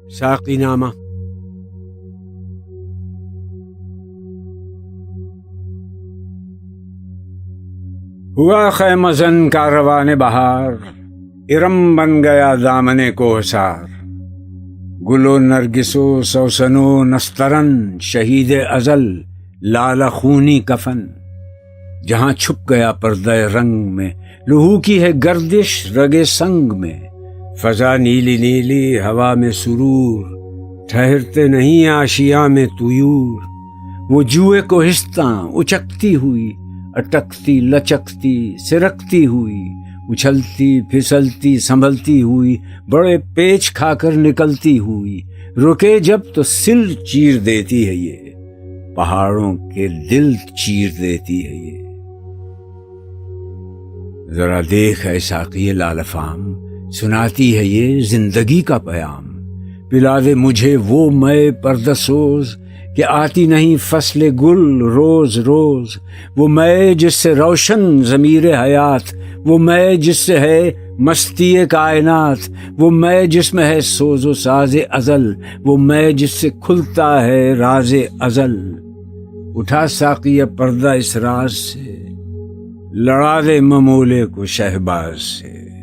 ساقی نامہ۔ ہوا خیمہ زن کاروان بہار، ارم بن گیا دامن کوہسار۔ گل و نرگس و سوسن و نسترن، شہید ازل لالہ خونی کفن۔ جہاں چھپ گیا پردہ رنگ میں، لہو کی ہے گردش رگے سنگ میں۔ فضا نیلی نیلی ہوا میں سرور، ٹھہرتے نہیں آشیاں میں طیور۔ وہ جوئے کوہستاں اچکتی ہوئی، اٹکتی لچکتی سرکتی ہوئی، اچھلتی پھسلتی سنبھلتی ہوئی، بڑے پیچ کھا کر نکلتی ہوئی۔ رکے جب تو سل چیر دیتی ہے یہ، پہاڑوں کے دل چیر دیتی ہے یہ۔ ذرا دیکھ اے ساقی لال فام، سناتی ہے یہ زندگی کا پیام۔ پلا دے مجھے وہ مے پردہ سوز، کہ آتی نہیں فصل گل روز روز۔ وہ مے جس سے روشن ضمیر حیات، وہ مے جس سے ہے مستی کائنات۔ وہ مے جس میں ہے سوز و ساز ازل، وہ مے جس سے کھلتا ہے راز ازل۔ اٹھا ساقی پردہ اس راز سے، لڑا دے ممولے کو شہباز سے۔